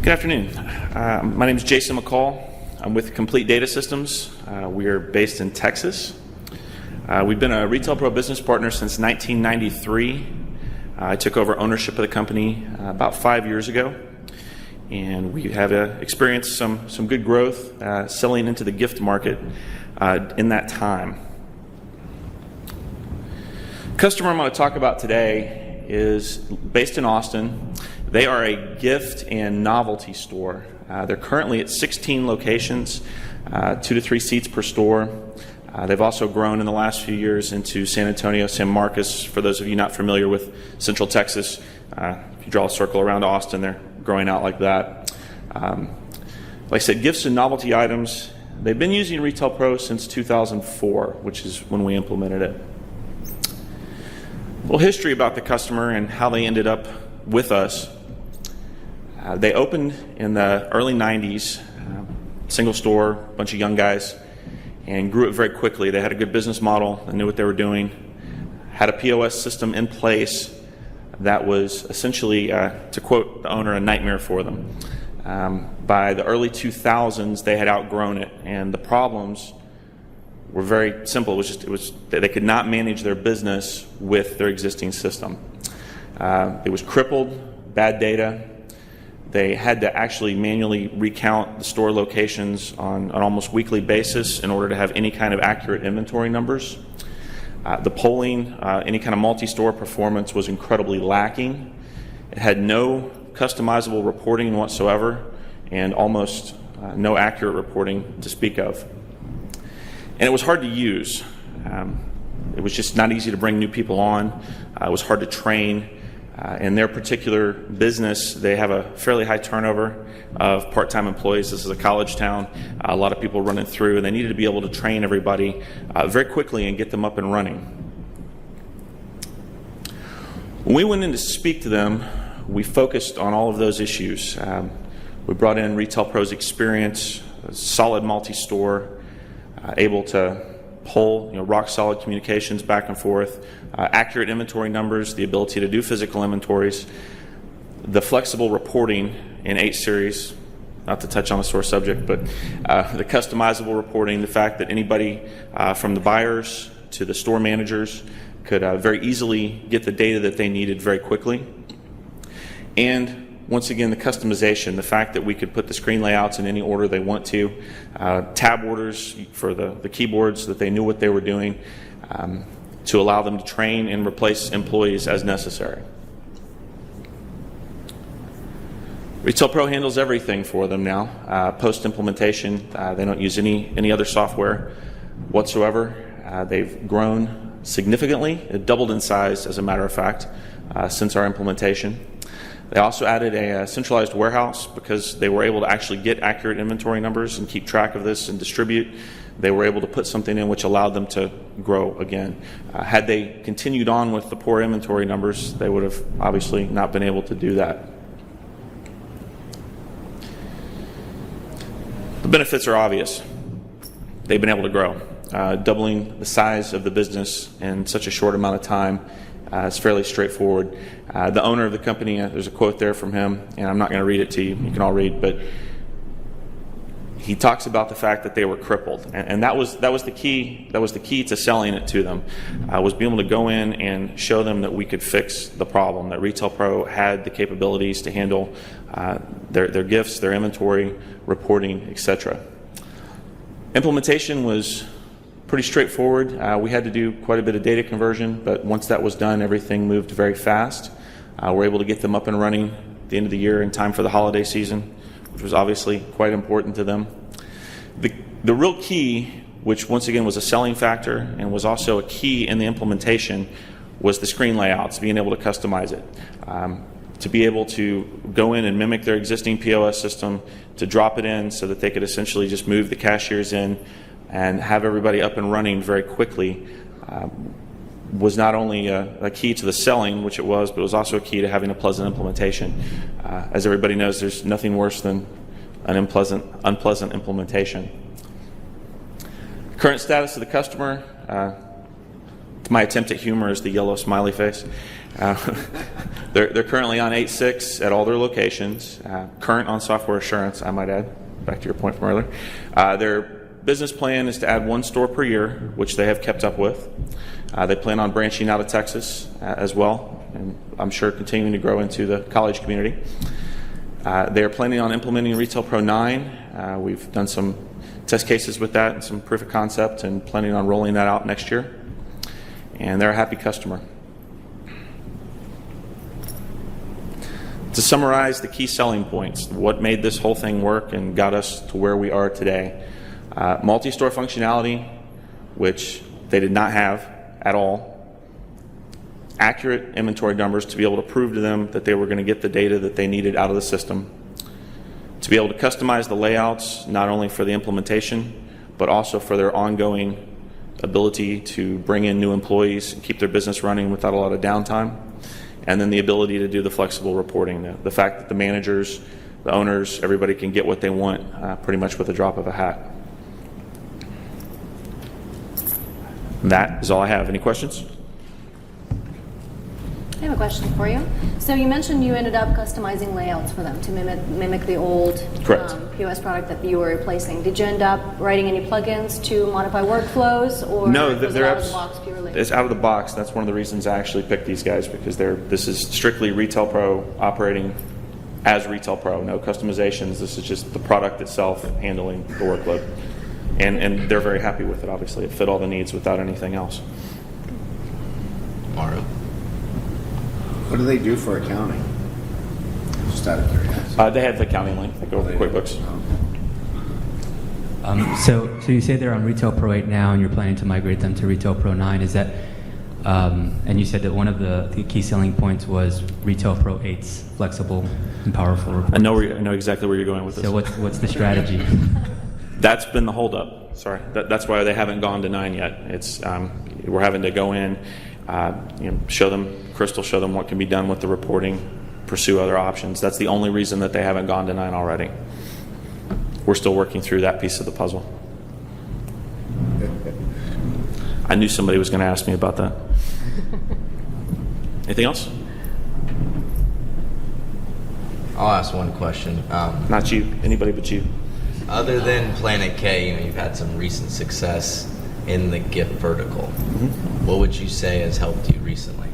Good afternoon. My name is Jason McCall. I'm with Complete Data Systems. We are based in Texas. We've been a Retail Pro business partner since 1993. I took over ownership of the company about 5 years ago, and we have experienced some good growth selling into the gift market in that time. The customer I'm going to talk about today is based in Austin. They are a gift and novelty store. They're currently at 16 locations, 2 to 3 seats per store. They've also grown in the last few years into San Antonio, San Marcos. For those of you not familiar with Central Texas, if you draw a circle around Austin, they're growing out like that. Like I said, gifts and novelty items. They've been using Retail Pro since 2004, which is when we implemented it. A little history about the customer and how they ended up with us. They opened in the early 90s, single store, a bunch of young guys, and grew it very quickly. They had a good business model. They knew what they were doing, had a POS system in place that was essentially, to quote the owner, a nightmare for them. By the early 2000s, they had outgrown it, and the problems were very simple. It was they could not manage their business with their existing system. It was crippled, bad data. They had to actually manually recount the store locations on an almost weekly basis in order to have any kind of accurate inventory numbers. The polling, any kind of multi-store performance was incredibly lacking. It had no customizable reporting whatsoever and almost no accurate reporting to speak of. And it was hard to use. It was just not easy to bring new people on. It was hard to train. In their particular business, they have a fairly high turnover of part-time employees. This is a college town, a lot of people running through, and they needed to be able to train everybody very quickly and get them up and running. When we went in to speak to them, we focused on all of those issues. We brought in Retail Pro's experience, a solid multi-store, able to pull rock-solid communications back and forth, accurate inventory numbers, the ability to do physical inventories, the flexible reporting in 8 series, not to touch on a sore subject, but the customizable reporting, the fact that anybody from the buyers to the store managers could very easily get the data that they needed very quickly. And once again, the customization, the fact that we could put the screen layouts in any order they want to, tab orders for the keyboards, that they knew what they were doing, to allow them to train and replace employees as necessary. Retail Pro handles everything for them now. Post-implementation, they don't use any other software whatsoever. They've grown significantly. It doubled in size, as a matter of fact, since our implementation. They also added a centralized warehouse because they were able to actually get accurate inventory numbers and keep track of this and distribute. They were able to put something in which allowed them to grow again. Had they continued on with the poor inventory numbers, they would have obviously not been able to do that. The benefits are obvious. They've been able to grow. Doubling the size of the business in such a short amount of time is fairly straightforward. The owner of the company, there's a quote there from him, and I'm not going to read it to you. You can all read, but he talks about the fact that they were crippled, and that was the key. That was the key to selling it to them, was being able to go in and show them that we could fix the problem. That Retail Pro had the capabilities to handle their gifts, their inventory, reporting, etc. Implementation was pretty straightforward. We had to do quite a bit of data conversion, but once that was done, everything moved very fast. We're able to get them up and running at the end of the year in time for the holiday season, which was obviously quite important to them. The real key, which once again was a selling factor and was also a key in the implementation, was the screen layouts, being able to customize it. To be able to go in and mimic their existing POS system, to drop it in so that they could essentially just move the cashiers in and have everybody up and running very quickly, was not only a key to the selling, which it was, but it was also a key to having a pleasant implementation. As everybody knows, there's nothing worse than an unpleasant implementation. Current status of the customer, My attempt at humor is the yellow smiley face. They're currently on 8.6 at all their locations, current on software assurance, I might add, back to your point from earlier. Their business plan is to add 1 store per year, which they have kept up with. They plan on branching out of Texas as well, and I'm sure continuing to grow into the college community. They are planning on implementing Retail Pro 9. We've done some test cases with that and some proof of concept, and planning on rolling that out next year. And they're a happy customer. To summarize the key selling points, what made this whole thing work and got us to where we are today. Multi-store functionality, which they did not have at all. Accurate inventory numbers to be able to prove to them that they were going to get the data that they needed out of the system. To be able to customize the layouts, not only for the implementation, but also for their ongoing ability to bring in new employees and keep their business running without a lot of downtime. And then the ability to do the flexible reporting. The fact that the managers, the owners, everybody can get what they want pretty much with a drop of a hat. And that is all I have. Any questions? I have a question for you. So you mentioned you ended up customizing layouts for them to mimic the old POS product that you were replacing. Did you end up writing any plugins to modify workflows, or no? Was it out of the box purely? It's out of the box. That's one of the reasons I actually picked these guys, because this is strictly Retail Pro operating as Retail Pro. No customizations. This is just the product itself handling the workload, and they're very happy with it. Obviously, it fit all the needs without anything else. Mario. What do they do for accounting? Just out of curiosity. They have the accounting link. They go over QuickBooks. So you say they're on Retail Pro 8 now, and you're planning to migrate them to Retail Pro 9. Is that? And you said that one of the key selling points was Retail Pro 8's flexible and powerful reports. I know exactly where you're going with this. So what's the strategy? That's been the holdup. Sorry, that's why they haven't gone to 9 yet. It's we're having to go in, show them what can be done with the reporting, pursue other options. That's the only reason that they haven't gone to 9 already. We're still working through that piece of the puzzle. I knew somebody was going to ask me about that. Anything else? I'll ask one question. Not you. Anybody but you. Other than Planet K, you've had some recent success in the gift vertical. Mm-hmm. What would you say has helped you recently?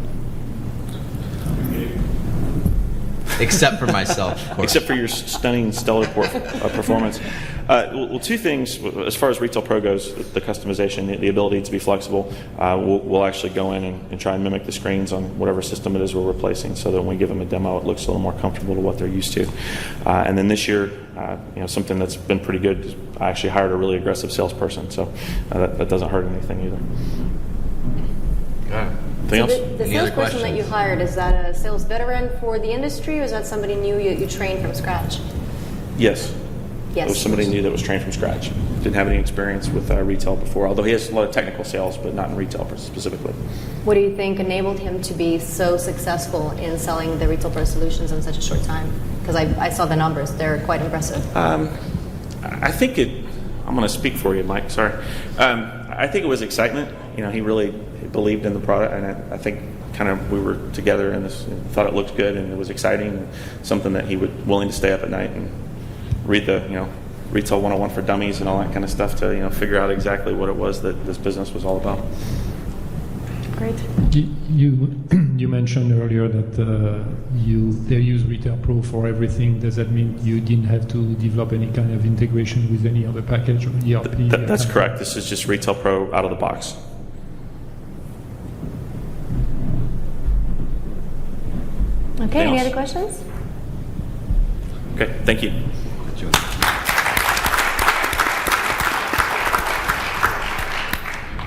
Except for myself, of course. Except for your stunning, stellar performance. Well, 2 things. As far as Retail Pro goes, the customization, the ability to be flexible, we'll actually go in and try and mimic the screens on whatever system it is we're replacing, so that when we give them a demo, it looks a little more comfortable to what they're used to. And then this year, something that's been pretty good is I actually hired a really aggressive salesperson, so that doesn't hurt anything either. Okay. Anything else? The salesperson that you hired, is that a sales veteran for the industry, or is that somebody new you trained from scratch? Yes. Yes. It was somebody new that was trained from scratch. Didn't have any experience with retail before, although he has a lot of technical sales, but not in retail specifically. What do you think enabled him to be so successful in selling the Retail Pro solutions in such a short time? Because I saw the numbers. They're quite impressive. I think I'm going to speak for you, Mike. Sorry. I think it was excitement. He really believed in the product, and I think kind of we were together in this and thought it looked good and it was exciting, and something that he was willing to stay up at night and read the Retail 101 for Dummies and all that kind of stuff to figure out exactly what it was that this business was all about. Great. You mentioned earlier that they use Retail Pro for everything. Does that mean you didn't have to develop any kind of integration with any other package or ERP? That's correct. This is just Retail Pro out of the box. Okay, any other questions? Okay, thank you.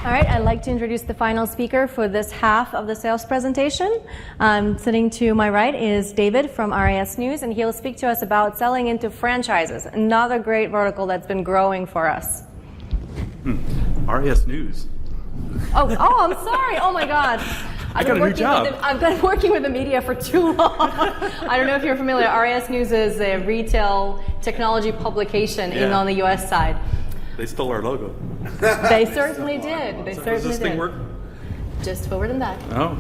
All right, I'd like to introduce the final speaker for this half of the sales presentation. Sitting to my right is David from RIS News, and he'll speak to us about selling into franchises, another great vertical that's been growing for us. RIS News. Oh, I'm sorry. Oh my God. I got a new job. I've been working with the media for too long. I don't know if you're familiar. RIS News is a retail technology publication even on the U.S. side. They stole our logo. They certainly did. They certainly Does this did. thing work? Just forward and back. Oh,